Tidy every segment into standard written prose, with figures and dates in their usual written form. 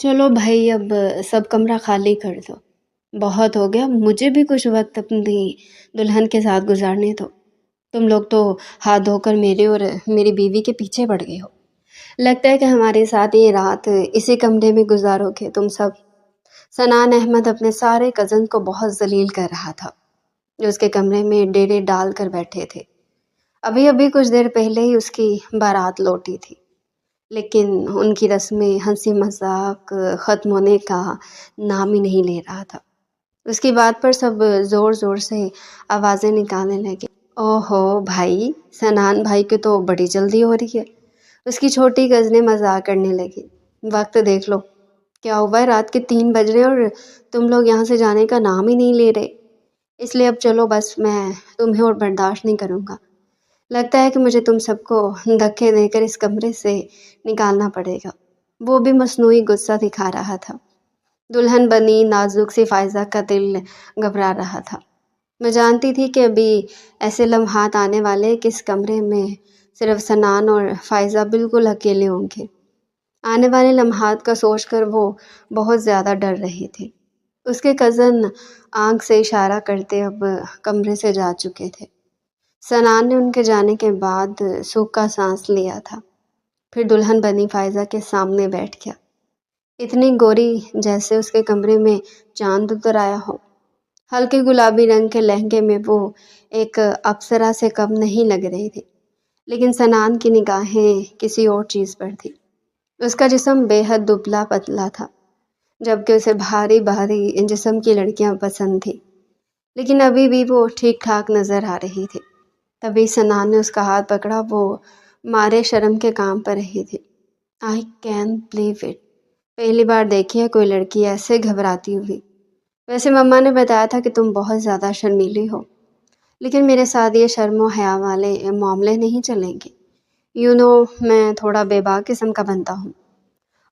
چلو بھائی اب سب کمرہ خالی کر دو، بہت ہو گیا، مجھے بھی کچھ وقت اپنی دلہن کے ساتھ گزارنے دو۔ تم لوگ تو ہاتھ دھو کر میرے اور میری بیوی کے پیچھے پڑ گئے ہو، لگتا ہے کہ ہمارے ساتھ یہ رات اسی کمرے میں گزارو گے تم سب۔ سنان احمد اپنے سارے کزن کو بہت ذلیل کر رہا تھا، جو اس کے کمرے میں ڈیرے ڈال کر بیٹھے تھے۔ ابھی ابھی کچھ دیر پہلے ہی اس کی بارات لوٹی تھی، لیکن ان کی رسمیں ہنسی مذاق ختم ہونے کا نام ہی نہیں لے رہا تھا۔ اس کی بات پر سب زور زور سے آوازیں نکالنے لگے۔ او ہو بھائی، سنان بھائی کی تو بڑی جلدی ہو رہی ہے۔ اس کی چھوٹی کزنیں مذاق کرنے لگی۔ وقت دیکھ لو، کیا ہوا ہے، رات کے 3 بج رہے اور تم لوگ یہاں سے جانے کا نام ہی نہیں لے رہے۔ اس لیے اب چلو بس، میں تمہیں اور برداشت نہیں کروں گا۔ لگتا ہے کہ مجھے تم سب کو دھکے دے کر اس کمرے سے نکالنا پڑے گا۔ وہ بھی مصنوعی غصہ دکھا رہا تھا۔ دلہن بنی نازک سی فائزہ کا دل گھبرا رہا تھا۔ میں جانتی تھی کہ ابھی ایسے لمحات آنے والے کہ اس کمرے میں صرف سنان اور فائزہ بالکل اکیلے ہوں گے۔ آنے والے لمحات کا سوچ کر وہ بہت زیادہ ڈر رہی تھی۔ اس کے کزن آنکھ سے اشارہ کرتے اب کمرے سے جا چکے تھے۔ سنان نے ان کے جانے کے بعد سکھ کا سانس لیا تھا، پھر دلہن بنی فائزہ کے سامنے بیٹھ گیا، اتنی گوری جیسے اس کے کمرے میں چاند اتر آیا ہو۔ ہلکے گلابی رنگ کے لہنگے میں وہ ایک اپسرا سے کم نہیں لگ رہی تھی، لیکن سنان کی نگاہیں کسی اور چیز پر تھی۔ اس کا جسم بے حد دبلا پتلا تھا، جبکہ اسے بھاری بھاری جسم کی لڑکیاں پسند تھیں، لیکن ابھی بھی وہ ٹھیک ٹھاک نظر آ رہی تھی۔ تبھی سنان نے اس کا ہاتھ پکڑا، وہ مارے شرم کے کام پر رہی تھی۔ آئی کین بلیو اٹ، پہلی بار دیکھی ہے کوئی لڑکی ایسے گھبراتی ہوئی۔ ویسے مما نے بتایا تھا کہ تم بہت زیادہ شرمیلی ہو، لیکن میرے ساتھ یہ شرم و حیا والے معاملے نہیں چلیں گے۔ میں تھوڑا بے باک قسم کا بنتا ہوں،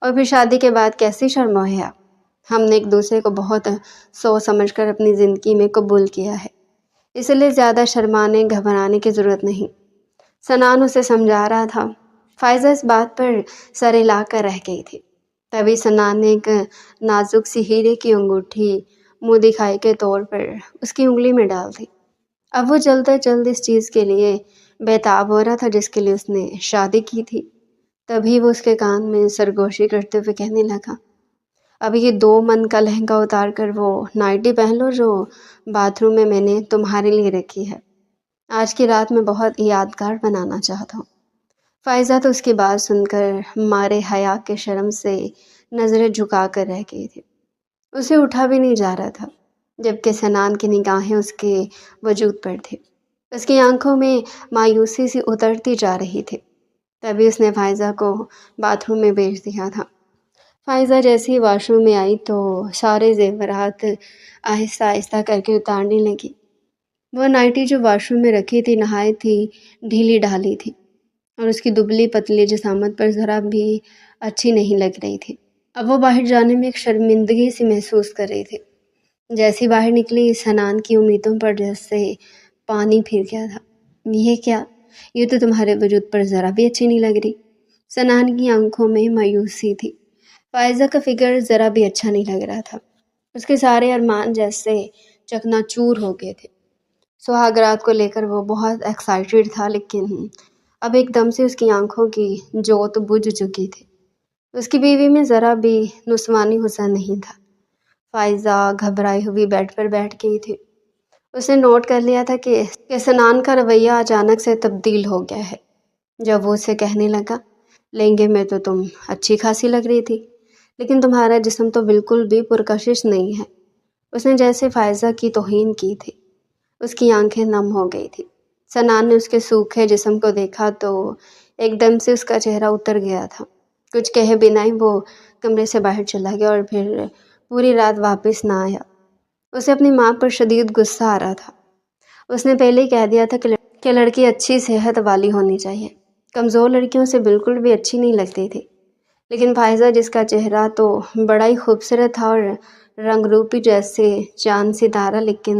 اور پھر شادی کے بعد کیسی شرم و حیا؟ ہم نے ایک دوسرے کو بہت سوچ سمجھ کر اپنی زندگی میں قبول کیا ہے، اس لیے زیادہ شرمانے گھبرانے کی ضرورت نہیں۔ سنان اسے سمجھا رہا تھا۔ فائزہ اس بات پر سر ہلا کر رہ گئی تھی۔ تبھی سنان نے ایک نازک سی ہیرے کی انگوٹھی منہ دکھائی کے طور پر اس کی انگلی میں ڈال دی۔ اب وہ جلد از جلد اس چیز کے لیے بےتاب ہو رہا تھا جس کے لیے اس نے شادی کی تھی۔ تبھی وہ اس کے کان میں سرگوشی کرتے ہوئے کہنے لگا، اب یہ 2 من کا لہنگا اتار کر وہ نائٹی پہن لو جو باتھ روم میں میں نے تمہارے لیے رکھی ہے۔ آج کی رات میں بہت یادگار بنانا چاہتا ہوں۔ فائزہ تو اس کی بات سن کر مارے حیا کے شرم سے نظریں جھکا کر رہ گئی تھی۔ اسے اٹھا بھی نہیں جا رہا تھا، جبکہ سنان کی نگاہیں اس کے وجود پر تھی۔ اس کی آنکھوں میں مایوسی سی اترتی جا رہی تھی۔ تبھی اس نے فائزہ کو باتھ روم میں بھیج دیا تھا۔ فائزہ جیسے ہی واش روم میں آئی تو سارے زیورات آہستہ آہستہ کر کے اتارنے لگی۔ وہ نائٹی جو واش روم میں رکھی تھی نہایت ہی ڈھیلی ڈھالی تھی، اور اس کی دبلی پتلی جسامت پر ذرا بھی اچھی نہیں لگ رہی تھی۔ اب وہ باہر جانے میں ایک شرمندگی سی محسوس کر رہی تھی۔ جیسی باہر نکلی، سنان کی امیدوں پر جیسے پانی پھر گیا تھا۔ یہ کیا؟ یہ تو تمہارے وجود پر ذرا بھی اچھی نہیں لگ رہی۔ سنان کی آنکھوں میں مایوسی تھی۔ فائزہ کا فگر ذرا بھی اچھا نہیں لگ رہا تھا۔ اس کے سارے ارمان جیسے چکنا چور ہو گئے تھے۔ سہاگ رات کو لے کر وہ بہت ایکسائٹڈ تھا، لیکن اب ایک دم سے اس کی آنکھوں کی جوت بجھ چکی تھی۔ اس کی بیوی میں ذرا بھی نسوانی حسن نہیں تھا۔ فائزہ گھبرائی ہوئی بیڈ پر بیٹھ گئی تھی۔ اس نے نوٹ کر لیا تھا کہ سنان کا رویہ اچانک سے تبدیل ہو گیا ہے۔ جب وہ اسے کہنے لگا، لہنگے میں تو تم اچھی خاصی لگ رہی تھی، لیکن تمہارا جسم تو بالکل بھی پرکشش نہیں ہے۔ اس نے جیسے فائزہ کی توہین کی تھی۔ اس کی آنکھیں نم ہو گئی تھی۔ سنان نے اس کے سوکھے جسم کو دیکھا تو ایک دم سے اس کا چہرہ اتر گیا تھا۔ کچھ کہے بنا ہی وہ کمرے سے باہر چلا گیا اور پھر پوری رات واپس نہ آیا۔ اسے اپنی ماں پر شدید غصہ آ رہا تھا۔ اس نے پہلے ہی کہہ دیا تھا کہ لڑکی اچھی صحت والی ہونی چاہیے، کمزور لڑکیوں سے بالکل بھی اچھی نہیں لگتی تھی۔ لیکن فائزہ، جس کا چہرہ تو بڑا ہی خوبصورت تھا اور رنگ روپی جیسے چاند ستارہ، لیکن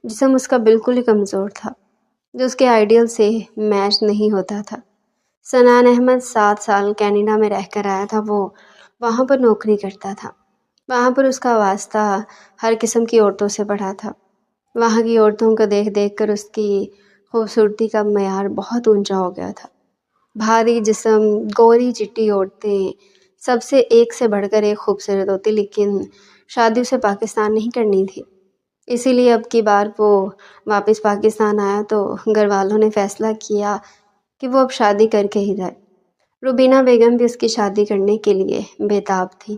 جسم اس کا بالکل ہی کمزور تھا، جو اس کے آئیڈیل سے میچ نہیں ہوتا تھا۔ سنان احمد 7 سال کینیڈا میں رہ کر آیا تھا۔ وہ وہاں پر نوکری کرتا تھا۔ وہاں پر اس کا واسطہ ہر قسم کی عورتوں سے پڑا تھا۔ وہاں کی عورتوں کو دیکھ دیکھ کر اس کی خوبصورتی کا معیار بہت اونچا ہو گیا تھا۔ بھاری جسم، گوری چٹی عورتیں، سب سے ایک سے بڑھ کر ایک خوبصورت ہوتی، لیکن شادی اسے پاکستان نہیں کرنی تھی۔ اسی لیے اب کی بار وہ واپس پاکستان آیا تو گھر والوں نے فیصلہ کیا کہ وہ اب شادی کر کے ہی جائے۔ روبینہ بیگم بھی اس کی شادی کرنے کے لیے بےتاب تھی۔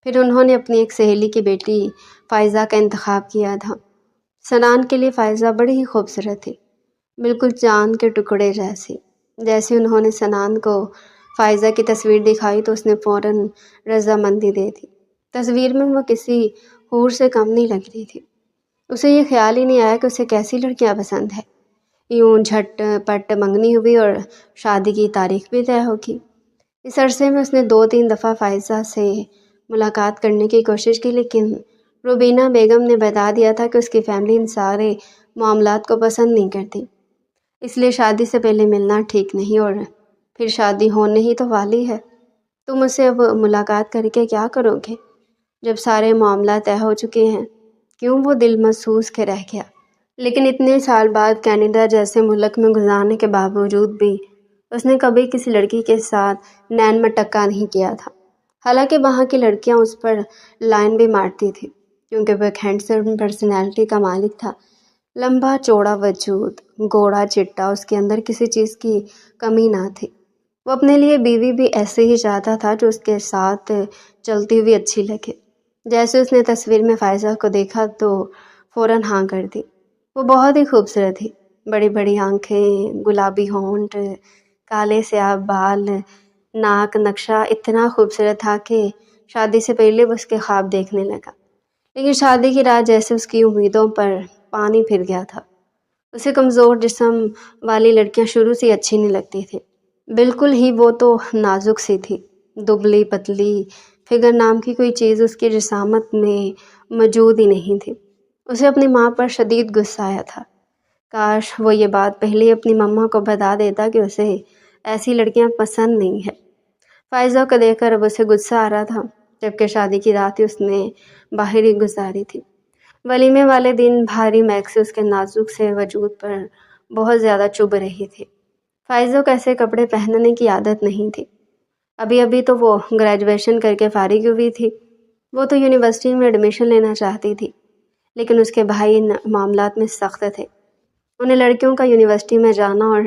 پھر انہوں نے اپنی ایک سہیلی کی بیٹی فائزہ کا انتخاب کیا تھا۔ سنان کے لیے فائزہ بڑی ہی خوبصورت تھی، بالکل چاند کے ٹکڑے جیسی۔ جیسے انہوں نے سنان کو فائزہ کی تصویر دکھائی تو اس نے فوراً رضامندی دے دی۔ تصویر میں وہ کسی حور سے کم نہیں لگ رہی تھی۔ اسے یہ خیال ہی نہیں آیا کہ اسے کیسی لڑکیاں پسند ہے۔ یوں جھٹ پٹ منگنی ہوئی اور شادی کی تاریخ بھی طے ہوگی۔ اس عرصے میں اس نے 2-3 دفعہ فائزہ سے ملاقات کرنے کی کوشش کی، لیکن روبینہ بیگم نے بتا دیا تھا کہ اس کی فیملی ان سارے معاملات کو پسند نہیں کرتی، اس لیے شادی سے پہلے ملنا ٹھیک نہیں، اور پھر شادی ہونے ہی تو والی ہے۔ تم اسے اب ملاقات کر کے کیا کرو گے جب سارے معاملات طے ہو چکے ہیں؟ کیوں وہ دل محسوس کے رہ گیا۔ لیکن اتنے سال بعد کینیڈا جیسے ملک میں گزارنے کے باوجود بھی اس نے کبھی کسی لڑکی کے ساتھ نین میں ٹکا نہیں کیا تھا۔ حالانکہ وہاں کی لڑکیاں اس پر لائن بھی مارتی تھی، کیونکہ وہ ایک ہینڈسم پرسنالٹی کا مالک تھا۔ لمبا چوڑا وجود، گوڑا چٹا، اس کے اندر کسی چیز کی کمی نہ تھی۔ وہ اپنے لیے بیوی بھی ایسے ہی چاہتا تھا جو اس کے ساتھ چلتی ہوئی اچھی لگے۔ جیسے اس نے تصویر میں فائزہ کو دیکھا تو فوراً ہاں کر دی۔ وہ بہت ہی خوبصورت تھی، بڑی بڑی آنکھیں، گلابی ہونٹ، کالے سیاہ بال، ناک نقشہ اتنا خوبصورت تھا کہ شادی سے پہلے وہ اس کے خواب دیکھنے لگا۔ لیکن شادی کی رات جیسے اس کی امیدوں پر پانی پھر گیا تھا۔ اسے کمزور جسم والی لڑکیاں شروع سے اچھی نہیں لگتی تھی۔ بالکل ہی وہ تو نازک سی تھی، دبلی پتلی، فگر نام کی کوئی چیز اس کی جسامت میں موجود ہی نہیں تھی۔ اسے اپنی ماں پر شدید غصہ آیا تھا۔ کاش وہ یہ بات پہلے اپنی ماما کو بتا دیتا کہ اسے ایسی لڑکیاں پسند نہیں ہیں۔ فائزہ کو دیکھ کر اب اسے غصہ آ رہا تھا، جبکہ شادی کی رات ہی اس نے باہر ہی گزاری تھی۔ ولیمے والے دن بھاری میکسی اس کے نازک سے وجود پر بہت زیادہ چبھ رہی تھی۔ فائزہ کو ایسے کپڑے پہننے کی عادت نہیں تھی۔ ابھی تو وہ گریجویشن کر کے فارغ ہوئی تھی۔ وہ تو یونیورسٹی میں ایڈمیشن لینا چاہتی تھی، لیکن اس کے بھائی ان معاملات میں سخت تھے۔ انہیں لڑکیوں کا یونیورسٹی میں جانا اور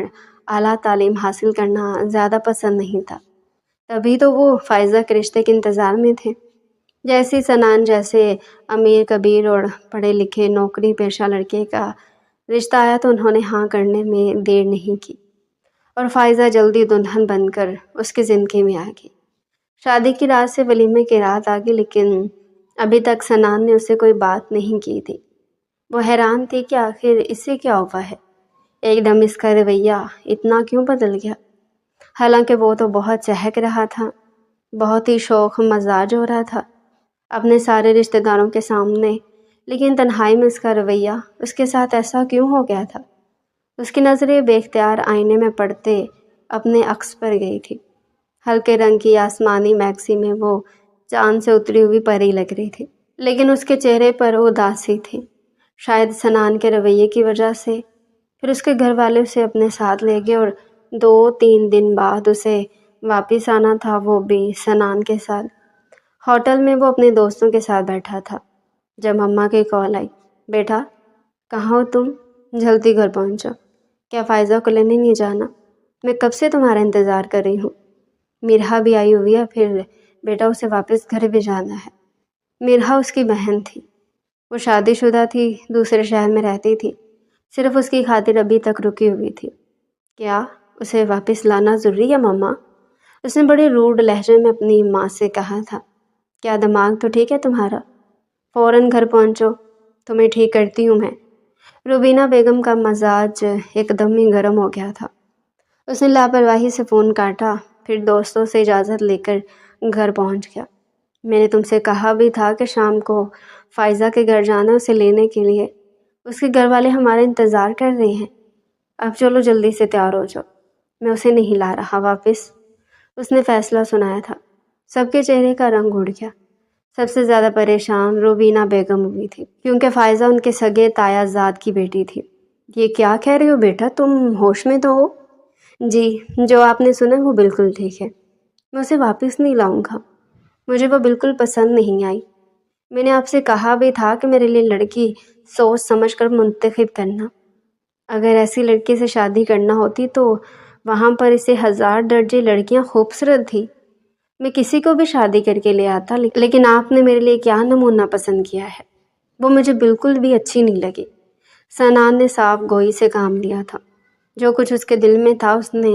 اعلیٰ تعلیم حاصل کرنا زیادہ پسند نہیں تھا۔ تبھی تو وہ فائزہ کے رشتے کے انتظار میں تھے۔ جیسی سنان جیسے امیر کبیر اور پڑھے لکھے نوکری پیشہ لڑکے کا رشتہ آیا تو انہوں نے ہاں کرنے میں دیر نہیں کی، اور فائزہ جلدی دلہن بن کر اس کی زندگی میں آ گئی۔ شادی کی رات سے ولیمے کی رات آ گئی، لیکن ابھی تک سنان نے اسے کوئی بات نہیں کی تھی۔ وہ حیران تھی کہ آخر اسے کیا ہوا ہے، ایک دم اس کا رویہ اتنا کیوں بدل گیا۔ حالانکہ وہ تو بہت چہک رہا تھا، بہت ہی شوخ مزاج ہو رہا تھا اپنے سارے رشتہ داروں کے سامنے، لیکن تنہائی میں اس کا رویہ اس کے ساتھ ایسا کیوں ہو گیا تھا؟ اس کی نظریں بے اختیار آئینے میں پڑتے اپنے عکس پر گئی تھی۔ ہلکے رنگ کی آسمانی میکسی میں وہ چاند سے اتری ہوئی پری لگ رہی تھی، لیکن اس کے چہرے پر اداسی تھی، شاید سنان کے رویے کی وجہ سے۔ پھر اس کے گھر والے اسے اپنے ساتھ لے گئے اور 2-3 دن بعد اسے واپس آنا تھا، وہ بھی سنان کے ساتھ۔ ہوٹل میں وہ اپنے دوستوں کے ساتھ بیٹھا تھا جب مما کی کال آئی، بیٹا کہاں ہو تم؟ جلدی گھر پہنچو۔ کیا فائزہ کو لینے نہیں جانا؟ میں کب سے تمہارا انتظار کر رہی ہوں۔ میرہا بھی آئی ہوئی ہے، پھر بیٹا اسے واپس گھر بھی جانا ہے۔ میرہا اس کی بہن تھی، وہ شادی شدہ تھی، دوسرے شہر میں رہتی تھی، صرف اس کی خاطر ابھی تک رکی ہوئی تھی۔ کیا اسے واپس لانا ضروری ہے مما؟ اس نے بڑے روڈ لہجے میں اپنی ماں سے کہا تھا۔ کیا دماغ تو ٹھیک ہے تمہارا؟ فوراً گھر پہنچو، تمہیں ٹھیک کرتی ہوں میں۔ روبینہ بیگم کا مزاج ایک دم ہی گرم ہو گیا تھا۔ اس نے لاپرواہی سے فون کاٹا، پھر دوستوں سے اجازت لے کر گھر پہنچ گیا۔ میں نے تم سے کہا بھی تھا کہ شام کو فائزہ کے گھر جانا اسے لینے کے لیے، اس کے گھر والے ہمارا انتظار کر رہے ہیں۔ اب چلو جلدی سے تیار ہو جاؤ، میں اسے نہیں لا رہا واپس۔ اس نے فیصلہ سنایا تھا۔ سب کے چہرے کا رنگ اڑ گیا۔ سب سے زیادہ پریشان روبینہ بیگم ہوئی تھی، کیونکہ فائزہ ان کے سگے تایا زاد کی بیٹی تھی۔ یہ کیا کہہ رہے ہو بیٹا، تم ہوش میں تو ہو؟ جی، جو آپ نے سنا وہ بالکل ٹھیک ہے، میں اسے واپس نہیں لاؤں گا، مجھے وہ بالکل پسند نہیں آئی۔ میں نے آپ سے کہا بھی تھا کہ میرے لیے لڑکی سوچ سمجھ کر منتخب کرنا۔ اگر ایسی لڑکی سے شادی کرنا ہوتی تو وہاں پر اسے 1000 درجے لڑکیاں خوبصورت تھی، میں کسی کو بھی شادی کر کے لے آتا، لیکن آپ نے میرے لیے کیا نمونہ پسند کیا ہے، وہ مجھے بالکل بھی اچھی نہیں لگی۔ سنان نے صاف گوئی سے کام لیا تھا، جو کچھ اس کے دل میں تھا اس نے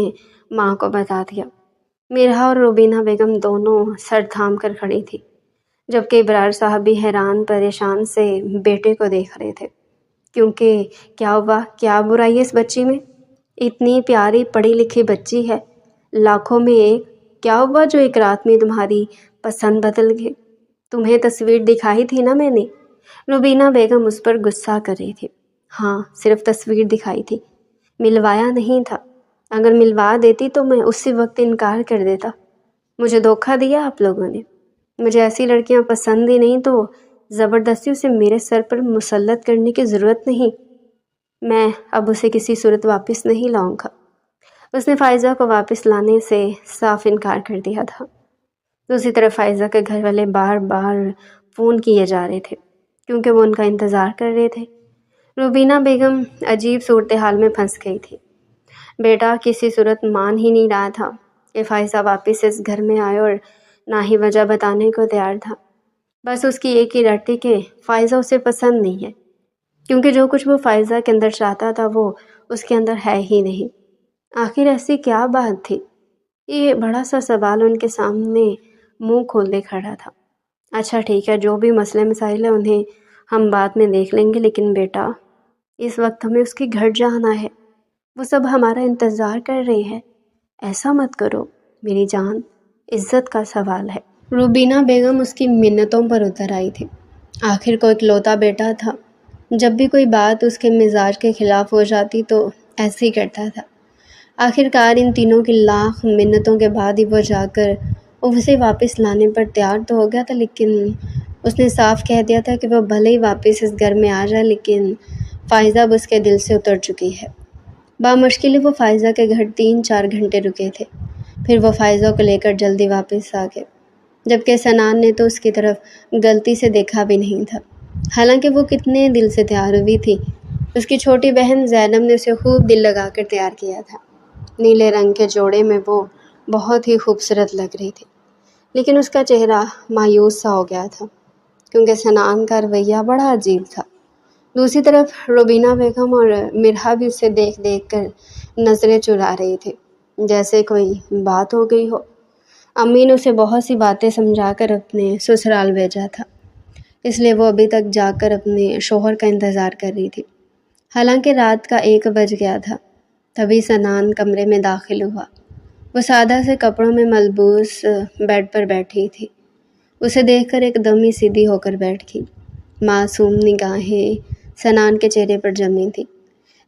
ماں کو بتا دیا۔ میرا اور روبینہ بیگم دونوں سر تھام کر کھڑی تھی، جبکہ ابرار صاحب بھی حیران پریشان سے بیٹے کو دیکھ رہے تھے، کیونکہ کیا ہوا، کیا برائی ہے اس بچی میں؟ اتنی پیاری پڑھی لکھی بچی ہے، لاکھوں میں ایک، کیا ہوا جو ایک رات میں تمہاری پسند بدل گئی؟ تمہیں تصویر دکھائی تھی نا میں نے؟ روبینہ بیگم اس پر غصہ کر رہی تھی۔ ہاں، صرف تصویر دکھائی تھی، ملوایا نہیں تھا۔ اگر ملوا دیتی تو میں اسی وقت انکار کر دیتا۔ مجھے دھوکہ دیا آپ لوگوں نے، مجھے ایسی لڑکیاں پسند ہی نہیں تو زبردستی اسے میرے سر پر مسلط کرنے کی ضرورت نہیں۔ میں اب اسے کسی صورت واپس نہیں لاؤں گا۔ اس نے فائزہ کو واپس لانے سے صاف انکار کر دیا تھا۔ دوسری طرف فائزہ کے گھر والے بار بار فون کیے جا رہے تھے، کیونکہ وہ ان کا انتظار کر رہے تھے۔ روبینہ بیگم عجیب صورتحال میں پھنس گئی تھی۔ بیٹا کسی صورت مان ہی نہیں رہا تھا کہ فائزہ واپس اس گھر میں آئے، اور نہ ہی وجہ بتانے کو تیار تھا۔ بس اس کی ایک ہی رٹ تھی کہ فائزہ اسے پسند نہیں ہے، کیونکہ جو کچھ وہ فائزہ کے اندر چاہتا تھا وہ اس کے اندر ہے ہی نہیں۔ آخر ایسی کیا بات تھی؟ یہ بڑا سا سوال ان کے سامنے منہ کھولے کھڑا تھا۔ اچھا ٹھیک ہے، جو بھی مسئلے مسائل ہیں انہیں ہم بعد میں دیکھ لیں گے، لیکن بیٹا اس وقت ہمیں اس کے گھر جانا ہے، وہ سب ہمارا انتظار کر رہے ہیں، ایسا مت کرو میری جان، عزت کا سوال ہے۔ روبینہ بیگم اس کی منتوں پر اتر آئی تھی۔ آخر کو اکلوتا بیٹا تھا، جب بھی کوئی بات اس کے مزاج کے خلاف ہو جاتی تو ایسے ہی کرتا تھا۔ آخر کار ان تینوں کی لاکھ منتوں کے بعد ہی وہ جا کر اسے واپس لانے پر تیار تو ہو گیا تھا، لیکن اس نے صاف کہہ دیا تھا کہ وہ بھلے ہی واپس اس گھر میں آ جائے، لیکن فائزہ اب اس کے دل سے اتر چکی ہے۔ بامشکل وہ فائزہ کے گھر 3-4 گھنٹے رکے تھے، پھر وہ فائزہ کو لے کر جلدی واپس آ گئے، جبکہ سنان نے تو اس کی طرف غلطی سے دیکھا بھی نہیں تھا، حالانکہ وہ کتنے دل سے تیار ہوئی تھی۔ اس کی چھوٹی بہن زینب نے اسے خوب دل لگا کر تیار کیا تھا۔ نیلے رنگ کے جوڑے میں وہ بہت ہی خوبصورت لگ رہی تھی، لیکن اس کا چہرہ مایوس سا ہو گیا تھا، کیونکہ سنان کا رویہ بڑا عجیب تھا۔ دوسری طرف روبینہ بیگم اور مرحا بھی اسے دیکھ دیکھ کر نظریں چرا رہی تھی، جیسے کوئی بات ہو گئی ہو۔ امی نے اسے بہت سی باتیں سمجھا کر اپنے سسرال بھیجا تھا، اس لیے وہ ابھی تک جا کر اپنے شوہر کا انتظار کر رہی تھی۔ حالانکہ رات کا 1 بج گیا تھا، تبھی سنان کمرے میں داخل ہوا۔ وہ سادہ سے کپڑوں میں ملبوس بیڈ پر بیٹھی تھی۔ اسے دیکھ کر ایک دم ہی سیدھی ہو کر بیٹھ گئی۔ معصوم نگاہیں سنان کے چہرے پر جمی تھی،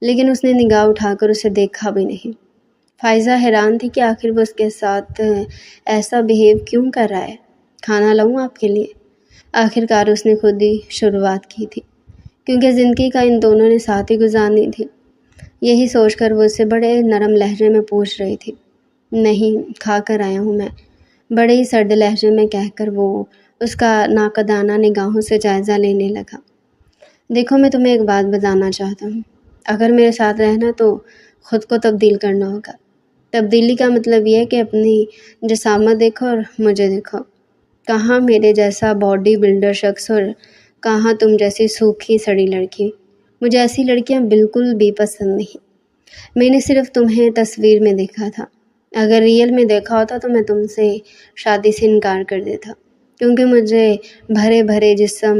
لیکن اس نے نگاہ اٹھا کر اسے دیکھا بھی نہیں۔ فائزہ حیران تھی کہ آخر وہ اس کے ساتھ ایسا بہیو کیوں کر رہا ہے۔ کھانا لاؤں آپ کے لیے؟ آخر کار اس نے خود ہی شروعات کی تھی، کیونکہ زندگی کا ان دونوں نے ساتھ ہی گزارنی تھی۔ یہی سوچ کر وہ اسے بڑے نرم لہجے میں پوچھ رہی تھی۔ نہیں، کھا کر آیا ہوں میں، بڑے ہی سرد لہجے میں کہہ کر وہ اس کا ناقدانہ نگاہوں سے جائزہ لینے لگا۔ دیکھو، میں تمہیں ایک بات بتانا چاہتا ہوں، اگر میرے ساتھ رہنا تو خود کو تبدیل کرنا ہوگا۔ تبدیلی کا مطلب یہ ہے کہ اپنی جسامت دیکھو اور مجھے دیکھو۔ کہاں میرے جیسا باڈی بلڈر شخص اور کہاں تم جیسی سوکھی سڑی لڑکی۔ مجھے ایسی لڑکیاں بالکل بھی پسند نہیں۔ میں نے صرف تمہیں تصویر میں دیکھا تھا، اگر ریئل میں دیکھا ہوتا تو میں تم سے شادی سے انکار کر دیتا، کیونکہ مجھے بھرے بھرے جسم،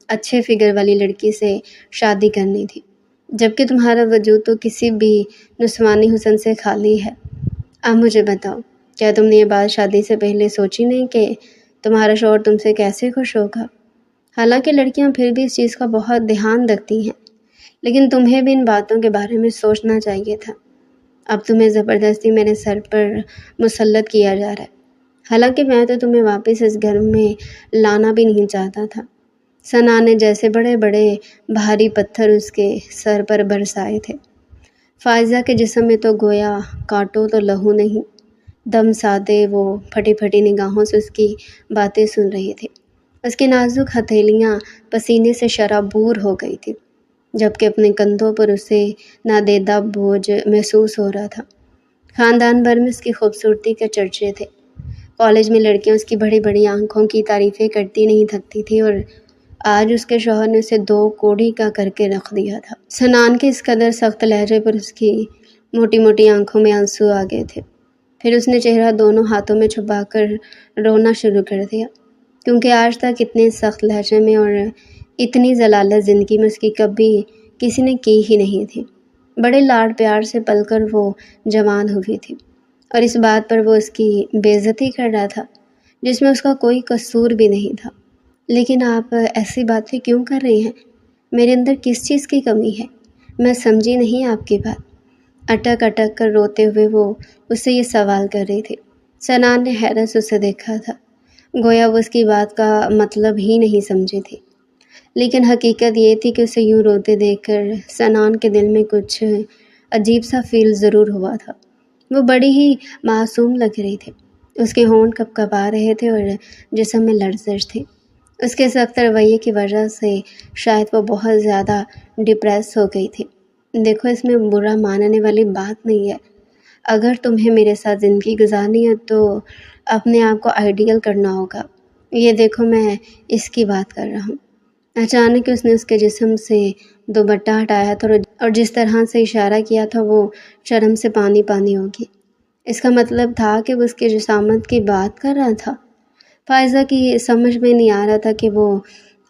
اچھے فگر والی لڑکی سے شادی کرنی تھی، جبکہ تمہارا وجود تو کسی بھی نسوانی حسن سے خالی ہے۔ اب مجھے بتاؤ، کیا تم نے یہ بات شادی سے پہلے سوچی نہیں کہ تمہارا شوہر تم سے کیسے خوش ہوگا؟ حالانکہ لڑکیاں پھر بھی اس چیز کا بہت دھیان رکھتی ہیں، لیکن تمہیں بھی ان باتوں کے بارے میں سوچنا چاہیے تھا۔ اب تمہیں زبردستی میرے سر پر مسلط کیا جا رہا ہے، حالانکہ میں تو تمہیں واپس اس گھر میں لانا بھی نہیں چاہتا تھا۔ ثنا نے جیسے بڑے بڑے بھاری پتھر اس کے سر پر برسائے تھے۔ فائزہ کے جسم میں تو گویا کانٹوں تو لہو نہیں، دم سادے وہ پھٹی پھٹی نگاہوں سے اس کی باتیں سن رہی تھی۔ اس کی نازک ہتھیلیاں پسینے سے شرابور ہو گئی تھی، جبکہ اپنے کندھوں پر اسے نادیدہ بوجھ محسوس ہو رہا تھا۔ خاندان بھر میں اس کی خوبصورتی کے چرچے تھے۔ کالج میں لڑکیاں اس کی بڑی بڑی آنکھوں کی تعریفیں کرتی نہیں تھکتی تھی، اور آج اس کے شوہر نے اسے 2 کوڑی کا کر کے رکھ دیا تھا۔ سنان کے اس قدر سخت لہجے پر اس کی موٹی موٹی آنکھوں میں آنسو آ گئے تھے۔ پھر اس نے چہرہ دونوں ہاتھوں میں چھپا کر رونا شروع کر دیا، کیونکہ آج تک اتنے سخت لہجے میں اور اتنی ذلالت زندگی میں اس کی کبھی کسی نے کی ہی نہیں تھی۔ بڑے لاڈ پیار سے پل کر وہ جوان ہوئی تھی، اور اس بات پر وہ اس کی بے عزتی کر رہا تھا جس میں اس کا کوئی قصور بھی نہیں تھا۔ لیکن آپ ایسی باتیں کیوں کر رہے ہیں؟ میرے اندر کس چیز کی کمی ہے؟ میں سمجھی نہیں آپ کی بات۔ اٹک اٹک کر روتے ہوئے وہ اس سے یہ سوال کر رہی تھی۔ سنان نے حیرت سے اسے دیکھا تھا، گویا وہ اس کی بات کا مطلب ہی نہیں سمجھی تھی۔ لیکن حقیقت یہ تھی کہ اسے یوں روتے دیکھ کر سنان کے دل میں کچھ عجیب سا فیل ضرور ہوا تھا۔ وہ بڑی ہی معصوم لگ رہی تھی، اس کے ہونٹ کپکپا رہے تھے اور جسم میں لرزش تھی۔ اس کے سخت رویے کی وجہ سے شاید وہ بہت زیادہ ڈپریس ہو گئی تھی۔ دیکھو، اس میں برا ماننے والی بات نہیں ہے۔ اگر تمہیں میرے ساتھ زندگی گزارنی ہے تو اپنے آپ کو آئیڈیل کرنا ہوگا۔ یہ دیکھو، میں اس کی بات کر رہا ہوں۔ اچانک اس نے اس کے جسم سے دوپٹہ ہٹایا تھا اور جس طرح سے اشارہ کیا تھا وہ شرم سے پانی پانی ہوگی۔ اس کا مطلب تھا کہ وہ اس کی جسامت کی بات کر رہا تھا۔ فائزہ کی سمجھ میں نہیں آ رہا تھا کہ وہ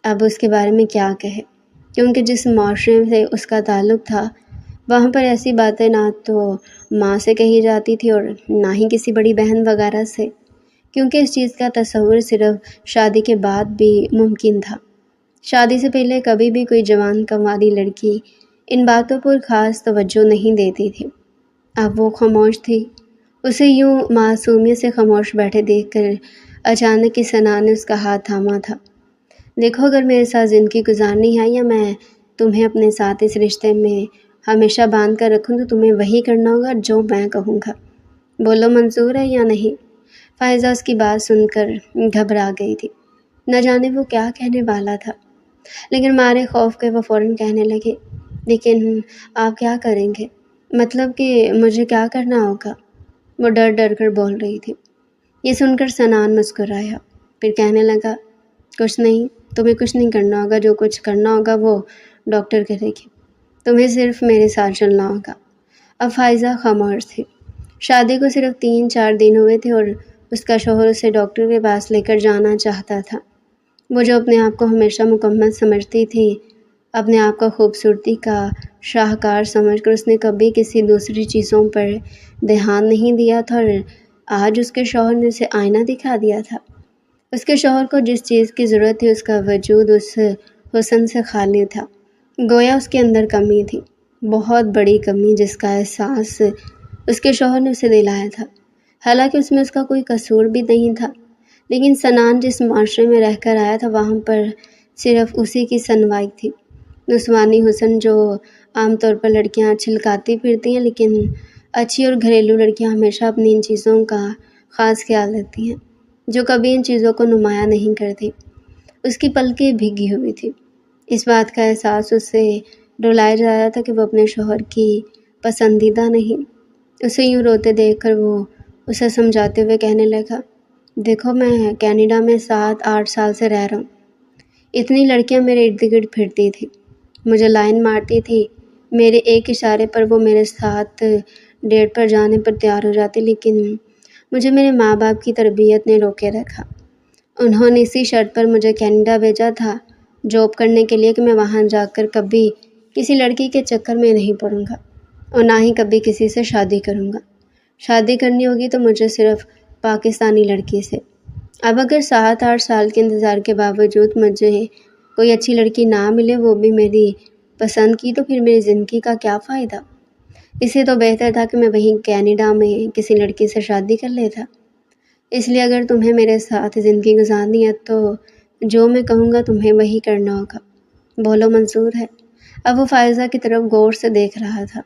اب اس کے بارے میں کیا کہے، کیونکہ جس معاشرے سے اس کا تعلق تھا وہاں پر ایسی باتیں نہ تو ماں سے کہی جاتی تھی اور نہ ہی کسی بڑی بہن وغیرہ سے، کیونکہ اس چیز کا تصور صرف شادی کے بعد بھی ممکن تھا۔ شادی سے پہلے کبھی بھی کوئی جوان کنواری لڑکی ان باتوں پر خاص توجہ نہیں دیتی تھی۔ اب وہ خاموش تھی۔ اسے یوں معصومیت سے خاموش بیٹھے دیکھ کر اچانک ہی ثنا نے اس کا ہاتھ تھاما تھا۔ دیکھو، اگر میرے ساتھ زندگی گزارنی ہے یا میں تمہیں اپنے ساتھ اس رشتے میں ہمیشہ باندھ کر رکھوں تو تمہیں وہی کرنا ہوگا جو میں کہوں گا۔ بولو، منظور ہے یا نہیں؟ فائزہ اس کی بات سن کر گھبرا گئی تھی۔ نہ جانے وہ کیا کہنے والا تھا، لیکن مارے خوف کے وہ فوراً کہنے لگے، لیکن آپ کیا کریں گے؟ مطلب کہ مجھے کیا کرنا ہوگا؟ وہ ڈر ڈر کر بول رہی تھی۔ یہ سن کر سنان مسکرایا، پھر کہنے لگا، کچھ نہیں، تمہیں کچھ نہیں کرنا ہوگا۔ جو کچھ کرنا ہوگا وہ ڈاکٹر کرے گی، تمہیں صرف میرے ساتھ چلنا ہوگا۔ اب فائزہ خاموش تھی۔ شادی کو صرف 3-4 دن ہوئے تھے اور اس کا شوہر اسے ڈاکٹر کے پاس لے کر جانا چاہتا تھا۔ وہ جو اپنے آپ کو ہمیشہ مکمل سمجھتی تھی، اپنے آپ کو خوبصورتی کا شاہکار سمجھ کر اس نے کبھی کسی دوسری چیزوں پر دھیان نہیں دیا تھا، اور آج اس کے شوہر نے اسے آئینہ دکھا دیا تھا۔ اس کے شوہر کو جس چیز کی ضرورت تھی اس کا وجود اس حسن سے خالی تھا، گویا اس کے اندر کمی تھی، بہت بڑی کمی، جس کا احساس اس کے شوہر نے اسے دلایا تھا۔ حالانکہ اس میں اس کا کوئی قصور بھی نہیں تھا، لیکن سنان جس معاشرے میں رہ کر آیا تھا وہاں پر صرف اسی کی سنوائی تھی۔ نسوانی حسن جو عام طور پر لڑکیاں چھلکاتی پھرتی ہیں، لیکن اچھی اور گھریلو لڑکیاں ہمیشہ اپنی ان چیزوں کا خاص خیال رکھتی ہیں جو کبھی ان چیزوں کو نمایاں نہیں کرتی۔ اس کی پلکیں بھیگی ہوئی تھی۔ اس بات کا احساس اسے رلایا جا رہا تھا کہ وہ اپنے شوہر کی پسندیدہ نہیں۔ اسے یوں روتے دیکھ کر وہ اسے سمجھاتے ہوئے کہنے لگا، دیکھو، میں کینیڈا میں 7-8 سال سے رہ رہا ہوں۔ اتنی لڑکیاں میرے ارد گرد پھرتی تھی، مجھے لائن مارتی تھی، میرے ایک اشارے پر وہ میرے ساتھ ڈیٹ پر جانے پر تیار ہو جاتی، لیکن مجھے میرے ماں باپ کی تربیت نے روکے رکھا۔ انہوں نے اسی شرط پر مجھے کینیڈا بھیجا تھا جاب کرنے کے لیے کہ میں وہاں جا کر کبھی کسی لڑکی کے چکر میں نہیں پڑوں گا اور نہ ہی کبھی کسی سے شادی کروں گا۔ شادی کرنی ہوگی تو مجھے صرف پاکستانی لڑکی سے۔ اب اگر 7-8 سال کے انتظار کے باوجود مجھے کوئی اچھی لڑکی نہ ملے، وہ بھی میری پسند کی، تو پھر میری زندگی کا کیا فائدہ؟ اسے تو بہتر تھا کہ میں وہیں کینیڈا میں کسی لڑکی سے شادی کر لیتا۔ اس لیے اگر تمہیں میرے ساتھ زندگی گزارنی ہے تو جو میں کہوں گا تمہیں وہی کرنا ہوگا۔ بولو منظور ہے؟ اب وہ فائزہ کی طرف غور سے دیکھ رہا تھا۔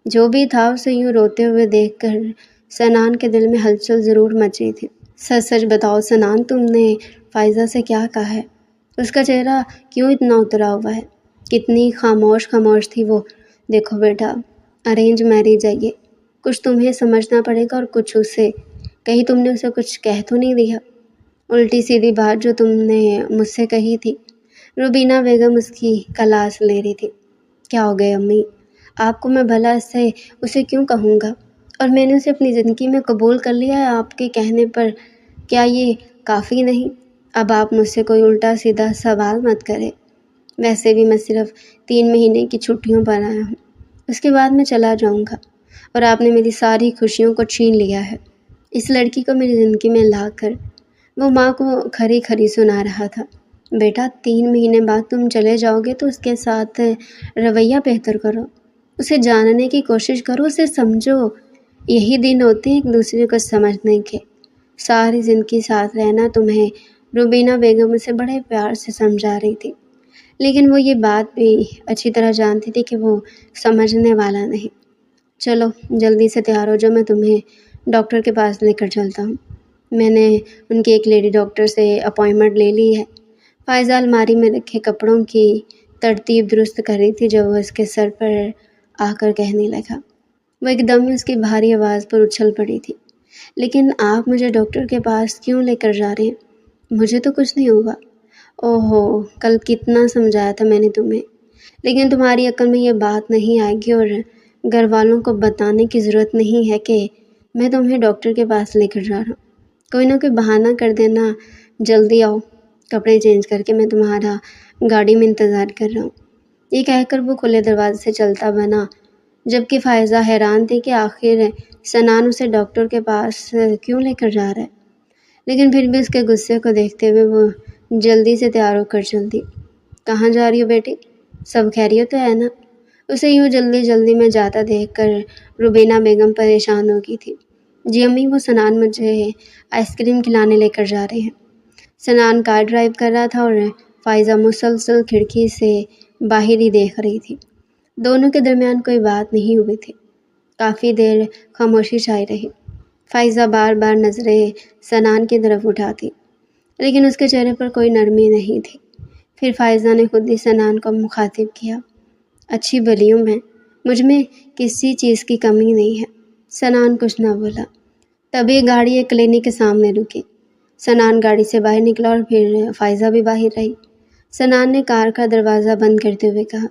جو بھی تھا اسے یوں روتے ہوئے دیکھ کر سنان کے دل میں ہلچل ضرور مچی تھی۔ سچ سچ بتاؤ سنان، تم نے فائزہ سے کیا کہا ہے؟ اس کا چہرہ کیوں اتنا اترا ہوا ہے؟ کتنی خاموش تھی وہ۔ دیکھو بیٹا، ارینج میرج ہے یہ، کچھ تمہیں سمجھنا پڑے گا اور کچھ اسے۔ کہیں تم نے اسے کچھ کہہ تو نہیں دیا؟ الٹی سیدھی بات جو تم نے مجھ سے کہی تھی۔ روبینہ بیگم اس کی کلاس لے رہی تھی۔ کیا ہو گئے امی؟ آپ کو میں بھلا سے اسے کیوں کہوں گا؟ اور میں نے اسے اپنی زندگی میں قبول کر لیا ہے آپ کے کہنے پر، کیا یہ کافی نہیں؟ اب آپ مجھ سے کوئی الٹا سیدھا سوال مت کرے۔ ویسے بھی میں صرف 3 مہینے کی چھٹیوں پر آیا ہوں، اس کے بعد میں چلا جاؤں گا، اور آپ نے میری ساری خوشیوں کو چھین لیا ہے۔ اس لڑکی کو میری زندگی میں لا کر وہ ماں کو کھری کھری سنا رہا تھا۔ بیٹا 3 مہینے بعد تم چلے جاؤ گے تو اس کے ساتھ رویہ بہتر کرو، اسے جاننے کی کوشش کرو، اسے سمجھو۔ یہی دن ہوتے ہیں ایک دوسرے کو سمجھنے کے۔ ساری زندگی ساتھ رہنا تمہیں روبینہ بیگم اسے بڑے پیار سے سمجھا رہی تھی، لیکن وہ یہ بات بھی اچھی طرح جانتی تھی کہ وہ سمجھنے والا نہیں۔ چلو جلدی سے تیار ہو جاؤ، میں تمہیں ڈاکٹر کے پاس لے کر چلتا ہوں۔ میں نے ان کی ایک لیڈی ڈاکٹر سے اپائنٹمنٹ لے لی ہے۔ فائزہ الماری میں رکھے کپڑوں کی ترتیب درست کر رہی تھی جب وہ اس کے سر پر آ کر کہنے لگا۔ وہ ایک دم ہی اس کی بھاری آواز پر اچھل پڑی تھی۔ لیکن آپ مجھے ڈاکٹر کے پاس کیوں لے کر جا رہے ہیں؟ مجھے تو کچھ نہیں ہوگا۔ اوہو، کل کتنا سمجھایا تھا میں نے تمہیں، لیکن تمہاری عقل میں یہ بات نہیں آئے گی، اور گھر والوں کو بتانے کی ضرورت نہیں ہے کہ میں تمہیں ڈاکٹر کے پاس لے کر جا رہا ہوں۔ کوئی نہ کوئی بہانہ کر دینا، جلدی آؤ، کپڑے چینج کر کے میں تمہارا گاڑی میں انتظار کر رہا ہوں۔ یہ کہہ کر وہ کھلے دروازے سے چلتا بنا، جبکہ فائزہ حیران تھی کہ آخر سنان اسے ڈاکٹر کے پاس کیوں لے کر جا رہا ہے، لیکن پھر بھی اس کے غصے کو دیکھتے ہوئے وہ جلدی سے تیار ہو کر چل دی۔ کہاں جا رہی ہو بیٹی؟ سب خیریت تو ہے نا؟ اسے یوں جلدی جلدی میں جاتا دیکھ کر روبینہ بیگم پریشان ہو گئی تھی۔ جی امی، وہ سنان مجھے آئس کریم کھلانے لے کر جا رہے ہیں۔ سنان کار ڈرائیو کر رہا تھا اور فائزہ مسلسل کھڑکی سے باہر ہی دیکھ رہی تھی۔ دونوں کے درمیان کوئی بات نہیں ہوئی تھی۔ کافی دیر خاموشی چھائی رہی۔ فائزہ بار بار نظریں سنان کی طرف اٹھاتی، لیکن اس کے چہرے پر کوئی نرمی نہیں تھی۔ پھر فائزہ نے خود ہی سنان کو مخاطب کیا۔ اچھی بھلی ہوں میں، مجھ میں کسی چیز کی کمی نہیں ہے۔ سنان کچھ نہ بولا۔ تبھی گاڑی ایک کلینک کے سامنے رکی۔ سنان گاڑی سے باہر نکلا اور پھر فائزہ بھی باہر رہی۔ سنان نے کار کا دروازہ بند کرتے ہوئے کہا،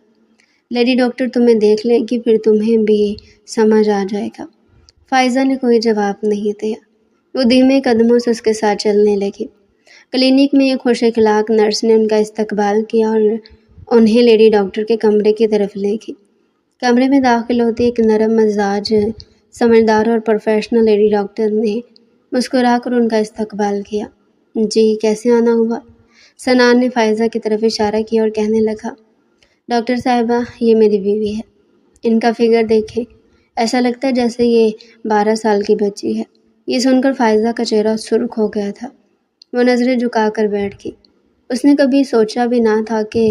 لیڈی ڈاکٹر تمہیں دیکھ لے گی، پھر تمہیں بھی سمجھ آ جائے گا۔ فائزہ نے کوئی جواب نہیں دیا۔ وہ دھیمے قدموں سے اس کے ساتھ چلنے لگی۔ کلینک میں ایک خوش اخلاق نرس نے ان کا استقبال کیا اور انہیں لیڈی ڈاکٹر کے کمرے کی طرف لے گئی۔ کمرے میں داخل ہوتے ایک نرم مزاج، سمجھدار اور پروفیشنل لیڈی ڈاکٹر نے مسکرا کر ان کا استقبال کیا۔ جی، کیسے آنا ہوا؟ سنان نے فائزہ کی طرف اشارہ کیا اور کہنے لگا، ڈاکٹر صاحبہ، یہ میری بیوی ہے۔ ان کا فگر دیکھیں، ایسا لگتا ہے جیسے یہ 12 سال کی بچی ہے۔ یہ سن کر فائزہ کا چہرہ سرخ ہو گیا تھا۔ وہ نظریں جھکا کر بیٹھ گئی۔ اس نے کبھی سوچا بھی نہ تھا کہ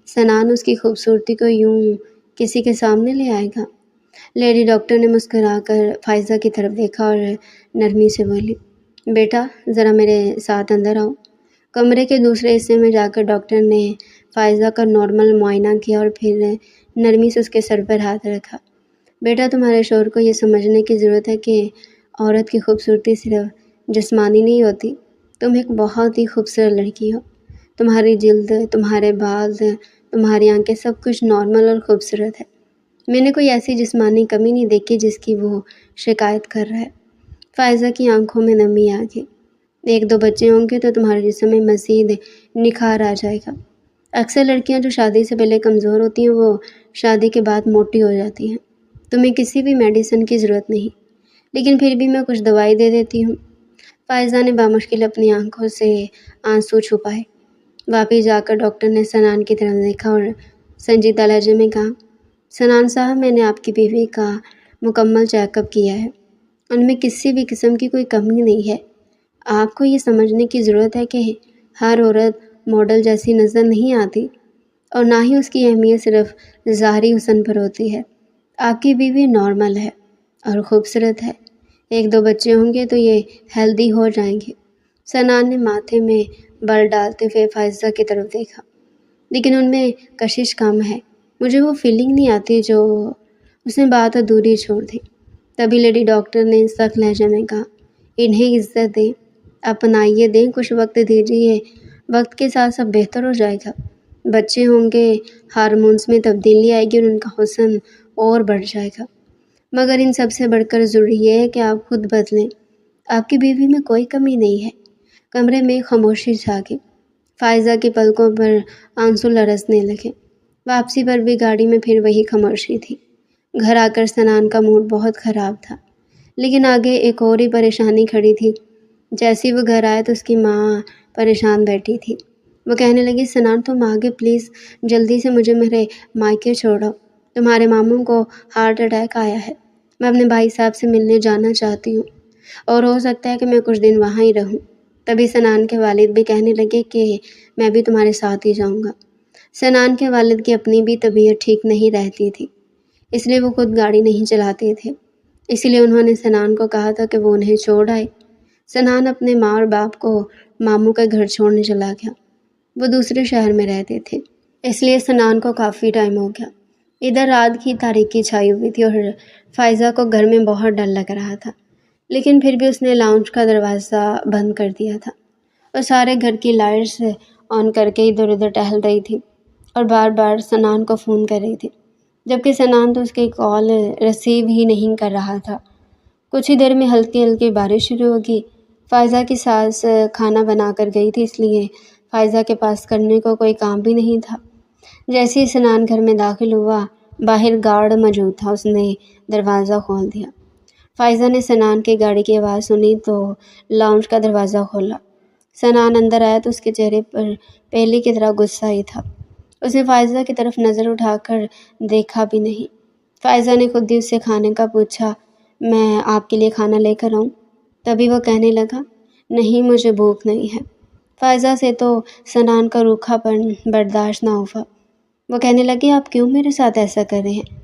سنان اس کی خوبصورتی کو یوں کسی کے سامنے لے آئے گا۔ لیڈی ڈاکٹر نے مسکرا کر فائزہ کی طرف دیکھا اور نرمی سے بولی، بیٹا ذرا میرے ساتھ اندر آؤ۔ کمرے کے دوسرے حصے میں جا کر ڈاکٹر نے فائزہ کا نارمل معائنہ کیا اور پھر نرمی سے اس کے سر پر ہاتھ رکھا۔ بیٹا تمہارے شوہر کو یہ سمجھنے کی ضرورت ہے کہ عورت کی خوبصورتی صرف جسمانی نہیں ہوتی۔ تم ایک بہت ہی خوبصورت لڑکی ہو۔ تمہاری جلد، تمہارے بال، تمہاری آنکھیں، سب کچھ نارمل اور خوبصورت ہے۔ میں نے کوئی ایسی جسمانی کمی نہیں دیکھی جس کی وہ شکایت کر رہا ہے۔ فائزہ کی آنکھوں میں نمی آ گئی۔ 1-2 بچے ہوں گے تو تمہارے جسم میں مزید نکھار آ جائے گا۔ اکثر لڑکیاں جو شادی سے پہلے کمزور ہوتی ہیں وہ شادی کے بعد موٹی ہو جاتی ہیں۔ تمہیں کسی بھی میڈیسن کی ضرورت نہیں، لیکن پھر بھی میں کچھ دوائی دے دیتی ہوں۔ فائزہ نے بامشکل اپنی آنکھوں سے آنسو چھپائے۔ واپس جا کر ڈاکٹر نے سنان کی طرف دیکھا اور سنجیدہ لہجے میں کہا، سنان صاحب، میں نے آپ کی بیوی کا مکمل چیک اپ کیا ہے، ان میں کسی بھی قسم کی کوئی کمی نہیں ہے۔ آپ کو یہ سمجھنے کی ضرورت ہے کہ ہر عورت ماڈل جیسی نظر نہیں آتی، اور نہ ہی اس کی اہمیت صرف ظاہری حسن پر ہوتی ہے۔ آپ کی بیوی نارمل ہے اور خوبصورت ہے، 1-2 بچے ہوں گے تو یہ ہیلدی ہو جائیں گے۔ سنان نے ماتھے میں بل ڈالتے ہوئے فائزہ کی طرف دیکھا، لیکن ان میں کشش کم ہے۔ مجھے وہ فیلنگ نہیں آتی جو… اس نے بات ادھوری چھوڑ دی۔ تبھی لیڈی ڈاکٹر نے سخت لہجے میں کہا، انہیں عزت دیں، اپنائیے دیں، کچھ وقت دیجیے، وقت کے ساتھ سب بہتر ہو جائے گا۔ بچے ہوں گے، ہارمونز میں تبدیلی آئے گی اور ان کا حسن اور بڑھ جائے گا۔ مگر ان سب سے بڑھ کر ضروری یہ ہے کہ آپ خود بدلیں۔ آپ کی بیوی میں کوئی کمی نہیں ہے۔ کمرے میں خاموشی چھا گئی۔ فائزہ کی پلکوں پر آنسو لرزنے لگے۔ واپسی پر بھی گاڑی میں پھر وہی خاموشی تھی۔ گھر آ کر سنان کا موڈ بہت خراب تھا، لیکن آگے ایک اور ہی پریشانی کھڑی تھی۔ جیسے وہ گھر آئے تو اس کی ماں پریشان بیٹھی تھی۔ وہ کہنے لگی، سنان تم آگے پلیز، جلدی سے مجھے میرے مائکے چھوڑو، تمہارے ماموں کو ہارٹ اٹیک آیا ہے، میں اپنے بھائی صاحب سے ملنے جانا چاہتی ہوں اور ہو سکتا ہے کہ میں کچھ دن وہاں ہی رہوں۔ تبھی سنان کے والد بھی کہنے لگے کہ میں بھی تمہارے ساتھ ہی جاؤں گا۔ سنان کے والد کی اپنی بھی طبیعت ٹھیک نہیں رہتی تھی، اس لیے وہ خود گاڑی نہیں چلاتے تھے، اسی لیے انہوں نے سنان کو کہا تھا کہ وہ انہیں چھوڑ آئے۔ سنان اپنے ماں اور باپ کو ماموں کا گھر چھوڑنے چلا گیا۔ وہ دوسرے شہر میں رہتے تھے، اس لیے سنان کو کافی ٹائم ہو گیا۔ ادھر رات کی تاریکی چھائی ہوئی تھی اور فائزہ کو گھر میں بہت ڈر لگ رہا تھا، لیکن پھر بھی اس نے لاؤنج کا دروازہ بند کر دیا تھا اور سارے گھر کی لائٹس آن کر کے ادھر ادھر ٹہل رہی تھی اور بار بار سنان کو فون کر رہی تھی، جبکہ سنان تو اس کی کال ریسیو ہی نہیں کر رہا تھا۔ کچھ ہی دیر میں ہلکی ہلکی بارش شروع ہوگی۔ فائزہ کی ساس کھانا بنا کر گئی تھی، اس لیے فائزہ کے پاس کرنے کو کوئی کام بھی نہیں تھا۔ جیسے ہی سنان گھر میں داخل ہوا، باہر گارڈ موجود تھا، اس نے دروازہ کھول دیا۔ فائزہ نے سنان کی گاڑی کی آواز سنی تو لاؤنج کا دروازہ کھولا۔ سنان اندر آیا تو اس کے چہرے پر پہلے کی طرح غصہ ہی تھا۔ اس نے فائزہ کی طرف نظر اٹھا کر دیکھا بھی نہیں۔ فائزہ نے خود ہی اس سے کھانے کا پوچھا، میں آپ کے لیے کھانا لے کر آؤں؟ تبھی وہ کہنے لگا، نہیں مجھے بھوک نہیں ہے۔ فائزہ سے تو سنان کا روکھا پن برداشت نہ ہوا۔ وہ کہنے لگی، آپ کیوں میرے ساتھ ایسا کر رہے ہیں؟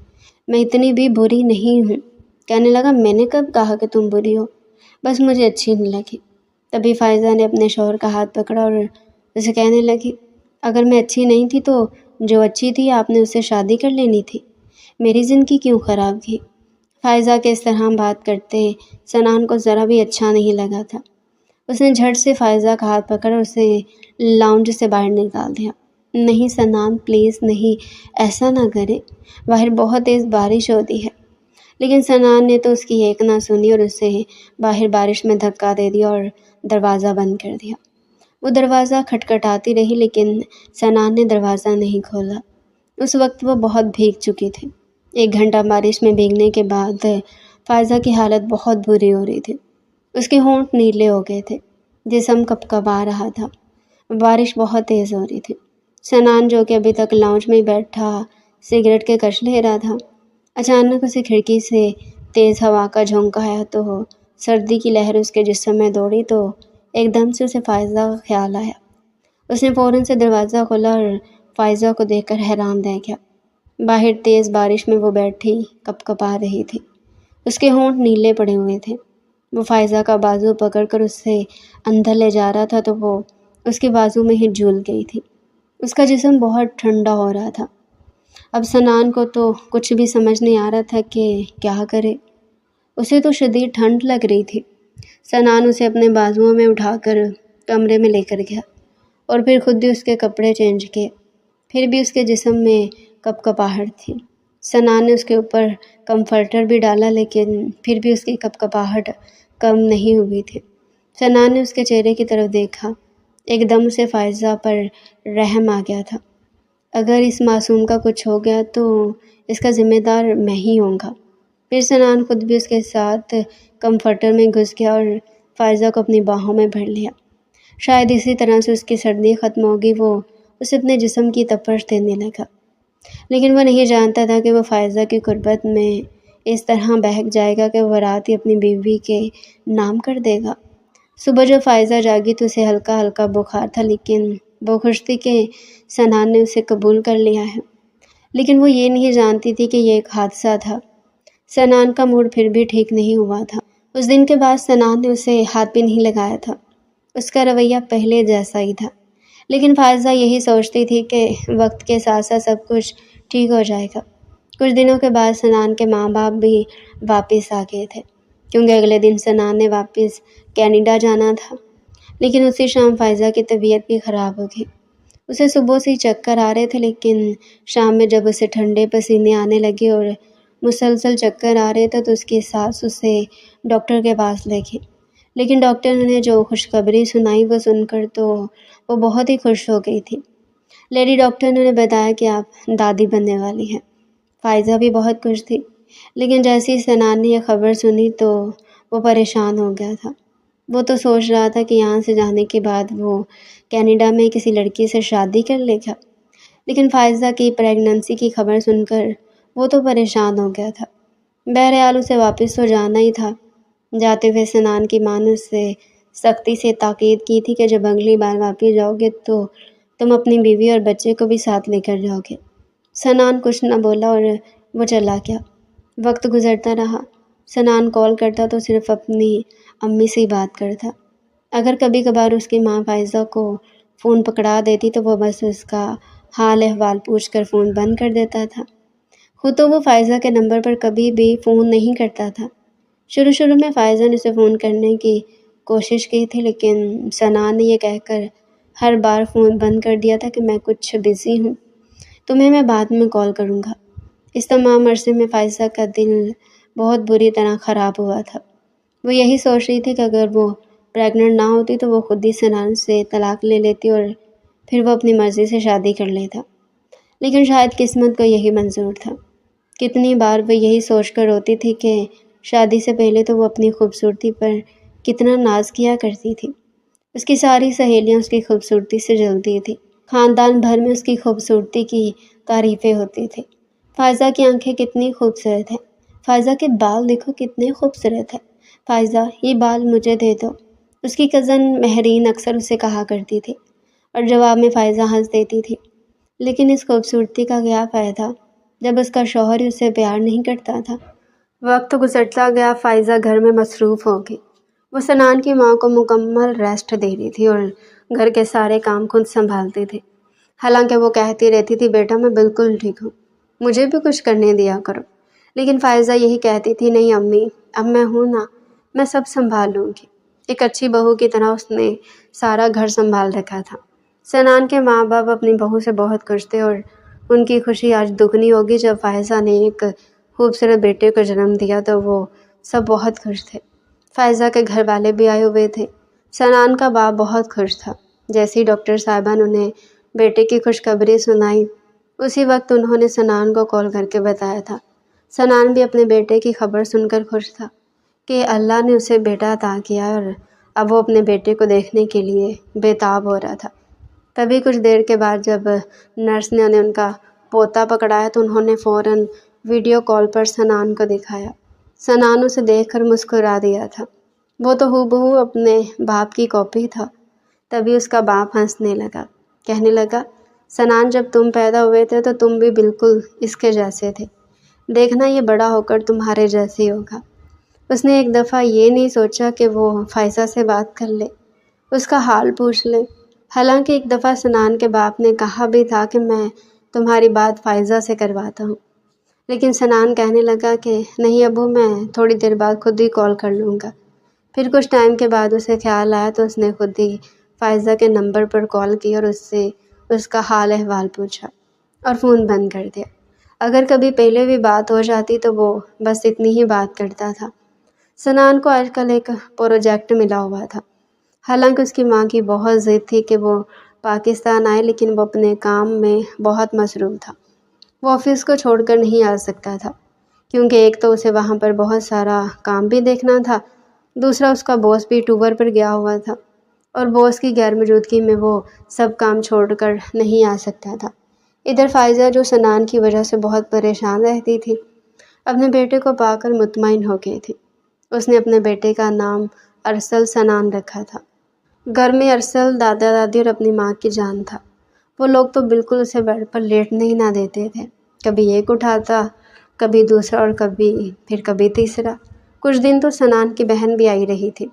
میں اتنی بھی بری نہیں ہوں۔ کہنے لگا، میں نے کب کہا کہ تم بری ہو، بس مجھے اچھی نہیں لگی۔ تبھی فائزہ نے اپنے شوہر کا ہاتھ پکڑا اور اسے کہنے لگی، اگر میں اچھی نہیں تھی تو جو اچھی تھی آپ نے اس سے شادی کر لینی تھی، میری زندگی کیوں خراب کی؟ فائزہ کے اس طرح بات کرتے سنان کو ذرا بھی اچھا نہیں لگا تھا۔ اس نے جھٹ سے فائزہ کا ہاتھ پکڑ اسے لاؤنج سے باہر نکال دیا۔ نہیں سنان پلیز نہیں، ایسا نہ کرے، باہر بہت تیز بارش ہوتی ہے۔ لیکن سنان نے تو اس کی ایک نہ سنی اور اسے باہر بارش میں دھکا دے دیا اور دروازہ بند کر دیا۔ وہ دروازہ کھٹکھٹاتی رہی لیکن سنان نے دروازہ نہیں کھولا۔ اس وقت وہ بہت بھیگ چکی تھی۔ 1 گھنٹہ بارش میں بھیگنے کے بعد فائزہ کی حالت بہت بری ہو رہی تھی۔ اس کے ہونٹ نیلے ہو گئے تھے، جسم کپکپا رہا تھا، بارش بہت تیز ہو رہی تھی۔ سنان جو کہ ابھی تک لاؤنج میں بیٹھا سگریٹ کے کش لے رہا تھا، اچانک اسے کھڑکی سے تیز ہوا کا جھونکا آیا تو سردی کی لہر اس کے جسم میں دوڑی تو ایک دم سے اسے فائزہ کا خیال آیا۔ اس نے فوراً سے دروازہ کھولا اور فائزہ کو دیکھ کر حیران رہ گیا۔ باہر تیز بارش میں وہ بیٹھی کپکپا رہی تھی، اس کے ہونٹ نیلے پڑے ہوئے تھے۔ وہ فائزہ کا بازو پکڑ کر اس سے اندر لے جا رہا تھا تو وہ اس کے بازو میں ہی جھول گئی تھی۔ اس کا جسم بہت ٹھنڈا ہو رہا تھا۔ اب سنان کو تو کچھ بھی سمجھ نہیں آ رہا تھا کہ کیا کرے۔ اسے تو شدید ٹھنڈ لگ رہی تھی۔ سنان اسے اپنے بازوؤں میں اٹھا کر کمرے میں لے کر گیا اور پھر خود ہی اس کے کپڑے چینج کیے۔ پھر بھی اس کے جسم میں کپکپاہٹ تھی۔ سنان نے اس کے اوپر کمفرٹر بھی ڈالا لیکن پھر بھی اس کی کپکپاہٹ کم نہیں ہوئی تھی۔ سنان نے اس کے چہرے کی طرف دیکھا۔ ایک دم سے فائزہ پر رحم آ گیا تھا۔ اگر اس معصوم کا کچھ ہو گیا تو اس کا ذمہ دار میں ہی ہوں گا۔ پھر سنان خود بھی اس کے ساتھ کمفرٹر میں گھس گیا اور فائزہ کو اپنی باہوں میں بھر لیا۔ شاید اسی طرح سے اس کی سردی ختم ہوگی، وہ اسے اپنے جسم کی تپش دینے لگا۔ لیکن وہ نہیں جانتا تھا کہ وہ فائزہ کی قربت میں اس طرح بہک جائے گا کہ وہ رات ہی اپنی بیوی کے نام کر دے گا۔ صبح جب فائزہ جاگی تو اسے ہلکا ہلکا بخار تھا، لیکن وہ خوش تھی کہ سنان نے اسے قبول کر لیا ہے۔ لیکن وہ یہ نہیں جانتی تھی کہ یہ ایک حادثہ تھا۔ سنان کا موڈ پھر بھی ٹھیک نہیں ہوا تھا۔ اس دن کے بعد سنان نے اسے ہاتھ بھی نہیں لگایا تھا۔ اس کا رویہ پہلے جیسا ہی تھا، لیکن فائزہ یہی سوچتی تھی کہ وقت کے ساتھ ساتھ سب کچھ ٹھیک ہو جائے گا۔ کچھ دنوں کے بعد سنان کے ماں باپ بھی واپس آ گئے تھے، کیونکہ اگلے دن سنان نے واپس کینیڈا جانا تھا۔ لیکن اسی شام فائزہ کی طبیعت بھی خراب ہو گئی۔ اسے صبح سے ہی چکر آ رہے تھے، لیکن شام میں جب اسے ٹھنڈے پسینے آنے لگے اور مسلسل چکر آ رہے تھے تو اس کی ساس اسے ڈاکٹر کے پاس لے گئی۔ لیکن ڈاکٹر نے جو خوشخبری سنائی وہ سن کر تو وہ بہت ہی خوش ہو گئی تھی۔ لیڈی ڈاکٹر نے بتایا کہ آپ دادی بننے والی ہیں۔ فائزہ بھی بہت خوش تھی، لیکن جیسے ہی سنان نے یہ خبر سنی تو وہ پریشان ہو گیا تھا۔ وہ تو سوچ رہا تھا کہ یہاں سے جانے کے بعد وہ کینیڈا میں کسی لڑکی سے شادی کر لے گا، لیکن فائزہ کی پریگننسی کی خبر سن کر وہ تو پریشان ہو گیا تھا۔ بہرحال اسے واپس تو جانا ہی تھا۔ جاتے ہوئے سنان کی ماں نے اس سے سختی سے تاکید کی تھی کہ جب اگلی بار واپس جاؤ گے تو تم اپنی بیوی اور بچے کو بھی ساتھ لے کر جاؤ گے۔ سنان کچھ نہ بولا اور وہ چلا گیا۔ وقت گزرتا رہا۔ سنان کال کرتا تو صرف اپنی امی سے ہی بات کرتا۔ اگر کبھی کبھار اس کی ماں فائزہ کو فون پکڑا دیتی تو وہ بس اس کا حال احوال پوچھ کر فون بند کر دیتا تھا۔ خود تو وہ فائزہ کے نمبر پر کبھی بھی فون نہیں کرتا تھا۔ شروع میں فائزہ نے اسے فون کرنے کی کوشش کی تھی، لیکن سنان نے یہ کہہ کر ہر بار فون بند کر دیا تھا کہ میں کچھ بزی ہوں، تمہیں میں بعد میں کال کروں گا۔ اس تمام عرصے میں فائزہ کا دل بہت بری طرح خراب ہوا تھا۔ وہ یہی سوچ رہی تھی کہ اگر وہ پریگننٹ نہ ہوتی تو وہ خود ہی سنان سے طلاق لے لیتی اور پھر وہ اپنی مرضی سے شادی کر لیتا۔ لیکن شاید قسمت کو یہی منظور تھا۔ کتنی بار وہ یہی سوچ کر روتی تھی کہ شادی سے پہلے تو وہ اپنی خوبصورتی پر کتنا ناز کیا کرتی تھی۔ اس کی ساری سہیلیاں اس کی خوبصورتی سے جلتی تھیں۔ خاندان بھر میں اس کی خوبصورتی کی تعریفیں ہوتی تھیں۔ فائزہ کی آنکھیں کتنی خوبصورت ہیں، فائزہ کے بال دیکھو کتنے خوبصورت ہیں، فائزہ یہ بال مجھے دے دو، اس کی کزن مہرین اکثر اسے کہا کرتی تھی، اور جواب میں فائزہ ہنس دیتی تھی۔ لیکن اس خوبصورتی کا کیا فائدہ جب اس کا شوہر ہی اسے پیار نہیں کرتا تھا۔ وقت گزرتا گیا، فائزہ گھر میں مصروف ہو گئی۔ وہ سنان کی ماں کو مکمل ریسٹ دے رہی تھی اور گھر کے سارے کام خود سنبھالتی تھی۔ حالانکہ وہ کہتی رہتی تھی بیٹا میں بالکل ٹھیک ہوں، مجھے بھی کچھ کرنے دیا کرو، لیکن فائزہ یہی کہتی تھی نہیں امی، اب میں ہوں نا، میں سب سنبھال لوں گی۔ ایک اچھی بہو کی طرح اس نے سارا گھر سنبھال رکھا تھا۔ سنان کے ماں باپ اپنی بہو سے بہت خوش تھے اور ان کی خوشی آج دگنی ہوگی جب فائزہ نے ایک خوبصورت بیٹے کو جنم دیا تو وہ سب بہت خوش تھے۔ فائزہ کے گھر والے بھی آئے ہوئے تھے۔ سنان کا باپ بہت خوش تھا۔ جیسے ہی ڈاکٹر صاحبہ نے انہیں بیٹے کی خوشخبری سنائی، اسی وقت انہوں نے سنان کو کال کر کے بتایا تھا۔ سنان بھی اپنے بیٹے کی خبر سن کر خوش تھا کہ اللہ نے اسے بیٹا عطا کیا اور اب وہ اپنے بیٹے کو دیکھنے کے لیے بےتاب ہو رہا تھا۔ تبھی کچھ دیر کے بعد جب نرس نے انہیں ان کا پوتا پکڑایا تو انہوں نے فوراً ویڈیو کال پر سنان کو دکھایا۔ سنان اسے دیکھ کر مسکرا دیا تھا۔ وہ تو ہو بہو اپنے باپ کی کاپی تھا۔ تبھی اس کا باپ ہنسنے لگا، کہنے لگا سنان جب تم پیدا ہوئے تھے تو تم بھی بالکل اس کے جیسے تھے، دیکھنا یہ بڑا ہو کر تمہارے جیسے ہی ہوگا۔ اس نے ایک دفعہ یہ نہیں سوچا کہ وہ فائزہ سے بات کر لے، اس کا حال پوچھ لے۔ حالانکہ ایک دفعہ سنان کے باپ نے کہا بھی تھا کہ میں تمہاری بات فائزہ سے کرواتا ہوں، لیکن سنان کہنے لگا کہ نہیں ابو، میں تھوڑی دیر بعد خود ہی کال کر لوں گا۔ پھر کچھ ٹائم کے بعد اسے خیال آیا تو اس نے خود ہی فائزہ کے نمبر پر کال کی اور اس سے اس کا حال احوال پوچھا اور فون بند کر دیا۔ اگر کبھی پہلے بھی بات ہو جاتی تو وہ بس اتنی ہی بات کرتا تھا۔ سنان کو آج کل ایک پروجیکٹ ملا ہوا تھا۔ حالانکہ اس کی ماں کی بہت ضد تھی کہ وہ پاکستان آئے، لیکن وہ اپنے کام میں بہت مصروف تھا۔ وہ آفس کو چھوڑ کر نہیں آ سکتا تھا، کیونکہ ایک تو اسے وہاں پر بہت سارا کام بھی دیکھنا تھا، دوسرا اس کا باس بھی ٹور پر گیا ہوا تھا اور باس کی غیر موجودگی میں وہ سب کام چھوڑ کر نہیں آ سکتا تھا۔ ادھر فائزہ جو سنان کی وجہ سے بہت پریشان رہتی تھی، اپنے بیٹے کو پا کر مطمئن ہو گئی تھی۔ اس نے اپنے بیٹے کا نام ارسل سنان رکھا تھا۔ گھر میں ارسل دادا دادی اور اپنی ماں کی جان تھا۔ وہ لوگ تو بالکل اسے بیڈ پر لیٹنے ہی نہ دیتے تھے۔ کبھی ایک اٹھاتا، کبھی دوسرا اور کبھی تیسرا۔ کچھ دن تو سنان کی بہن بھی آئی رہی تھی۔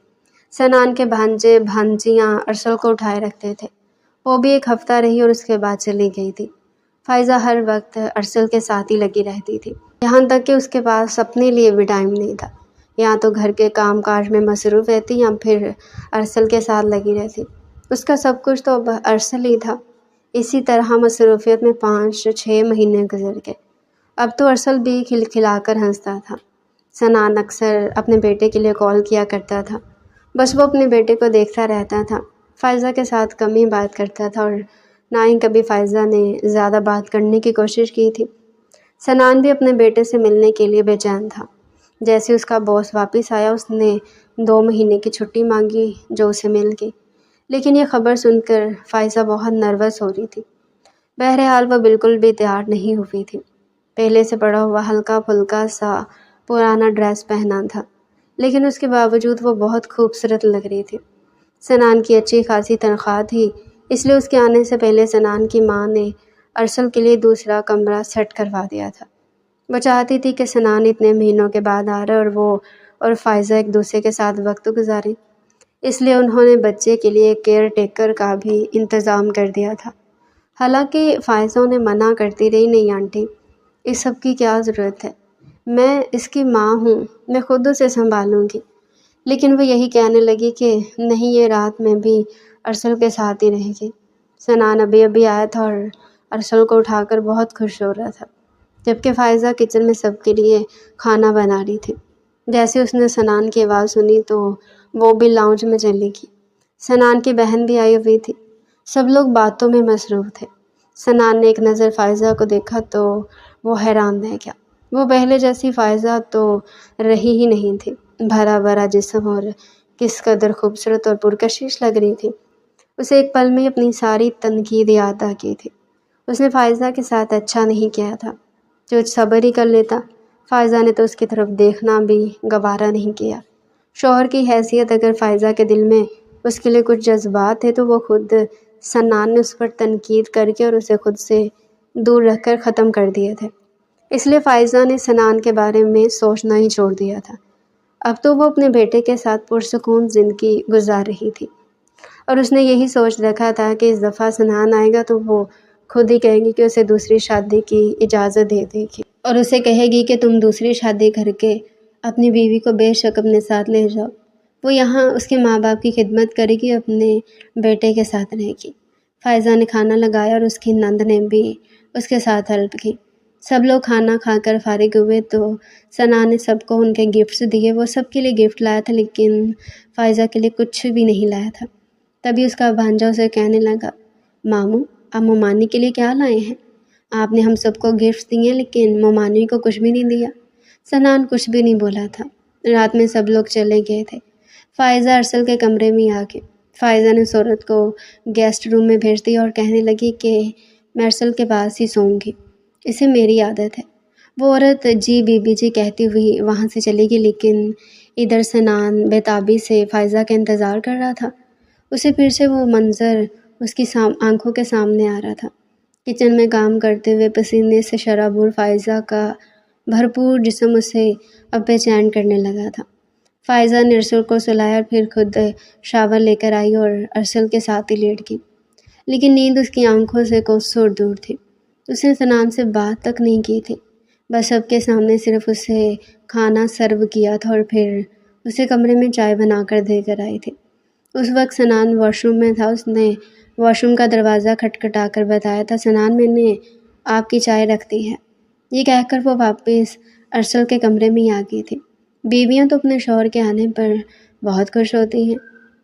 سنان کے بھانجے بھانجیاں ارسل کو اٹھائے رکھتے تھے۔ وہ بھی ایک ہفتہ رہی اور اس کے بعد چلی گئی تھی۔ فائزہ ہر وقت ارسل کے ساتھ ہی لگی رہتی تھی، یہاں تک کہ اس کے پاس اپنے لیے بھی ٹائم نہیں تھا۔ یا تو گھر کے کام کاج میں مصروف رہتی یا پھر ارسل کے ساتھ لگی رہتی۔ اس کا سب کچھ تو اب ارسل ہی تھا۔ اسی طرح مصروفیت میں 5-6 مہینے گزر گئے۔ اب تو ارسل بھی کھلکھلا کر ہنستا تھا۔ سنان اکثر اپنے بیٹے کے لیے کال کیا کرتا تھا، بس وہ اپنے بیٹے کو دیکھتا رہتا تھا۔ فائزہ کے ساتھ کم ہی بات کرتا تھا اور نہ ہی کبھی فائزہ نے زیادہ بات کرنے کی کوشش کی تھی۔ سنان بھی اپنے بیٹے سے ملنے کے لیے بے چین تھا۔ جیسے اس کا باس واپس آیا، اس نے 2 مہینے کی چھٹی مانگی جو اسے مل گئی۔ لیکن یہ خبر سن کر فائزہ بہت نروس ہو رہی تھی۔ بہرحال وہ بالکل بھی تیار نہیں ہوئی تھی۔ پہلے سے پڑا ہوا ہلکا پھلکا سا پرانا ڈریس پہنا تھا، لیکن اس کے باوجود وہ بہت خوبصورت لگ رہی تھی۔ سنان کی اچھی خاصی تنخواہ تھی، اس لیے اس کے آنے سے پہلے سنان کی ماں نے ارسل کے لیے دوسرا کمرہ سیٹ کروا دیا تھا۔ وہ چاہتی تھی کہ سنان اتنے مہینوں کے بعد آ رہا اور وہ اور فائزہ ایک دوسرے کے ساتھ وقت گزاریں۔ اس لیے انہوں نے بچے کے لیے کیئر ٹیکر کا بھی انتظام کر دیا تھا۔ حالانکہ فائزہ انہیں منع کرتی رہی، نہیں آنٹی، اس سب کی کیا ضرورت ہے، میں اس کی ماں ہوں، میں خود اسے سنبھالوں گی۔ لیکن وہ یہی کہنے لگی کہ نہیں، یہ رات میں بھی ارسل کے ساتھ ہی رہے گی۔ سنان ابھی آیا تھا اور ارسل کو اٹھا کر بہت خوش ہو رہا تھا، جبکہ فائزہ کچن میں سب کے لیے کھانا بنا رہی تھی۔ جیسے اس نے سنان کی آواز سنی تو وہ بھی لاؤنج میں چلی گئی۔ سنان کی بہن بھی آئی ہوئی تھی۔ سب لوگ باتوں میں مصروف تھے۔ سنان نے ایک نظر فائزہ کو دیکھا تو وہ حیران رہ گیا۔ وہ پہلے جیسی فائزہ تو رہی ہی نہیں تھی۔ بھرا بھرا جسم اور کس قدر خوبصورت اور پرکشش لگ رہی تھی۔ اسے ایک پل میں اپنی ساری تنقید یاد آ گئی تھی۔ اس نے فائزہ کے ساتھ اچھا نہیں کیا تھا، جو صبر ہی کر لیتا۔ فائزہ نے تو اس کی طرف دیکھنا بھی گوارا نہیں کیا۔ شوہر کی حیثیت اگر فائزہ کے دل میں اس کے لیے کچھ جذبات تھے تو وہ خود سنان نے اس پر تنقید کر کے اور اسے خود سے دور رکھ کر ختم کر دیے تھے۔ اس لیے فائزہ نے سنان کے بارے میں سوچنا ہی چھوڑ دیا تھا۔ اب تو وہ اپنے بیٹے کے ساتھ پرسکون زندگی گزار رہی تھی، اور اس نے یہی سوچ رکھا تھا کہ اس دفعہ سنان آئے گا تو وہ خود ہی کہے گی کہ اسے دوسری شادی کی اجازت دے دے گی، اور اسے کہے گی کہ تم دوسری شادی کر کے اپنی بیوی کو بے شک اپنے ساتھ لے جاؤ۔ وہ یہاں اس کے ماں باپ کی خدمت کرے گی، اپنے بیٹے کے ساتھ رہے گی۔ فائزہ نے کھانا لگایا اور اس کی نند نے بھی اس کے ساتھ ہیلپ کی۔ سب لوگ کھانا کھا کر فارغ ہوئے تو سنان نے سب کو ان کے گفٹس دیے۔ وہ سب کے لیے گفٹ لایا تھا لیکن فائزہ کے لیے کچھ بھی نہیں لایا تھا۔ تبھی اس کا بھانجا اسے کہنے لگا، ماموں، آپ مومانی کے لیے کیا لائے ہیں؟ آپ نے ہم سب کو گفٹ دیے لیکن مومانی کو کچھ بھی نہیں دیا۔ سنان کچھ بھی نہیں بولا تھا۔ رات میں سب لوگ چلے گئے تھے۔ فائزہ ارسل کے کمرے میں آ گئی۔ فائزہ نے صورت کو گیسٹ روم میں بھیج دیا اور کہنے لگی کہ میں ارسل کے پاس ہی سوؤں گی، اسے میری عادت ہے۔ وہ عورت جی بی بی جی کہتی ہوئی وہاں سے چلی گئی، لیکن ادھر سنان بے تابی سے فائزہ کا انتظار کر رہا تھا۔ اسے پھر سے وہ منظر اس کی آنکھوں کے سامنے آ رہا تھا۔ کچن میں کام کرتے ہوئے پسینے سے شرابور فائزہ کا بھرپور جسم اسے اب بے چین کرنے لگا تھا۔ فائزہ نے ارسل کو سلایا اور پھر خود شاور لے کر آئی اور ارسل کے ساتھ ہی لیٹ گئی، لیکن نیند اس کی آنکھوں سے کوسوں دور تھی۔ اس نے سنان سے بات تک نہیں کی تھی، بس سب کے سامنے صرف اسے کھانا سرو کیا تھا اور پھر اسے کمرے میں چائے بنا کر دے کر آئی تھی۔ اس وقت سنان واش روم میں تھا۔ اس نے واش روم کا دروازہ کھٹکھٹا کر بتایا تھا، سنان، میں نے آپ کی چائے رکھ دی ہے۔ یہ کہہ کر وہ واپس ارسل کے کمرے میں ہی آ گئی تھی۔ بیویاں تو اپنے شوہر کے آنے پر بہت خوش ہوتی ہیں،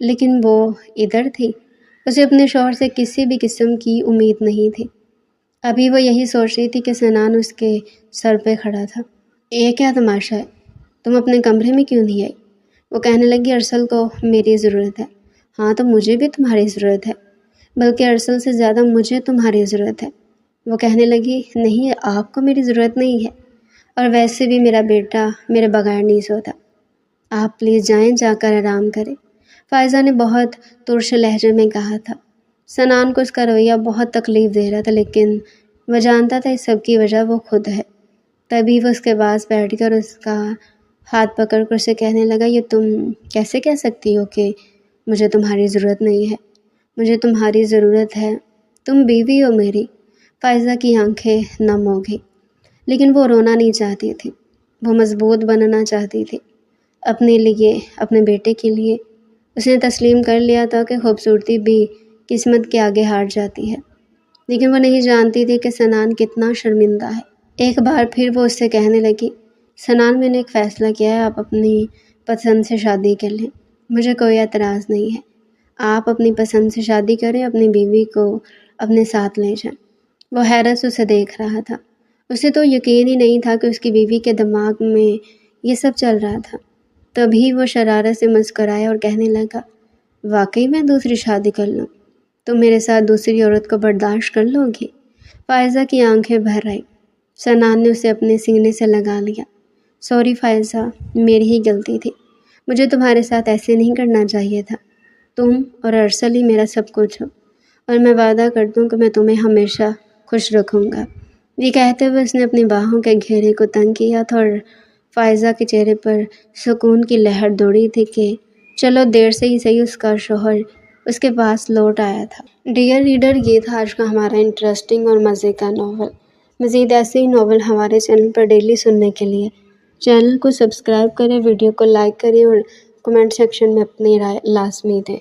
لیکن وہ ادھر تھی۔ اسے اپنے شوہر سے کسی بھی قسم کی امید نہیں تھی۔ ابھی وہ یہی سوچ رہی تھی کہ سنان اس کے سر پہ کھڑا تھا۔ یہ کیا تماشا ہے؟ تم اپنے کمرے میں کیوں نہیں آئی؟ وہ کہنے لگی، ارسل کو میری ضرورت ہے۔ ہاں تو مجھے بھی تمہاری ضرورت ہے، بلکہ ارسل سے زیادہ مجھے تمہاری ضرورت ہے۔ وہ کہنے لگی، نہیں، آپ کو میری ضرورت نہیں ہے، اور ویسے بھی میرا بیٹا میرے بغیر نہیں سوتا۔ آپ پلیز جائیں، جا کر آرام کریں، فائزہ نے بہت ترش لہجے میں کہا تھا۔ سنان کو اس کا رویہ بہت تکلیف دے رہا تھا، لیکن وہ جانتا تھا اس سب کی وجہ وہ خود ہے۔ تبھی وہ اس کے پاس بیٹھ کر اس کا ہاتھ پکڑ کر اسے کہنے لگا، یہ تم کیسے کہہ سکتی ہو کہ مجھے تمہاری ضرورت نہیں ہے؟ مجھے تمہاری ضرورت ہے، تم بیوی ہو میری۔ فائزہ کی آنکھیں نم ہو گئی، لیکن وہ رونا نہیں چاہتی تھی، وہ مضبوط بننا چاہتی تھی، اپنے لیے، اپنے بیٹے کے لیے۔ اس نے تسلیم کر لیا تھا کہ خوبصورتی بھی قسمت کے آگے ہار جاتی ہے، لیکن وہ نہیں جانتی تھی کہ سنان کتنا شرمندہ ہے۔ ایک بار پھر وہ اس سے کہنے لگی، سنان میں نے ایک فیصلہ کیا ہے، آپ اپنی پسند سے شادی کر لیں، مجھے کوئی اعتراض نہیں ہے۔ آپ اپنی پسند سے شادی کریں، اپنی بیوی کو اپنے ساتھ لے جائیں۔ وہ حیرت سے اسے دیکھ رہا تھا، اسے تو یقین ہی نہیں تھا کہ اس کی بیوی کے دماغ میں یہ سب چل رہا تھا۔ تبھی وہ شرارت سے مسکرایا اور کہنے لگا، واقعی میں دوسری شادی کر لوں؟ تم میرے ساتھ دوسری عورت کو برداشت کر لو گی؟ فائزہ کی آنکھیں بھر آئیں۔ سنان نے اسے اپنے سینے سے لگا لیا۔ سوری فائزہ، میری ہی غلطی تھی، مجھے تمہارے ساتھ ایسے نہیں کرنا چاہیے تھا۔ تم اور ارسل ہی میرا سب کچھ ہو، اور میں وعدہ کرتا ہوں کہ میں تمہیں ہمیشہ خوش رکھوں گا۔ یہ کہتے ہوئے اس نے اپنی باہوں کے گھیرے کو تنگ کیا تھا، اور فائزہ کے چہرے پر سکون کی لہر دوڑی تھی کہ چلو دیر سے ہی صحیح اس کا شوہر اس کے پاس لوٹ آیا تھا۔ ڈیئر ریڈر، یہ تھا آج کا ہمارا انٹرسٹنگ اور مزے کا ناول۔ مزید ایسے ہی ناول ہمارے چینل پر ڈیلی سننے کے لیے چینل کو سبسکرائب کریں، ویڈیو کو لائک کریں اور کمنٹ سیکشن میں اپنی رائے لازمی دیں۔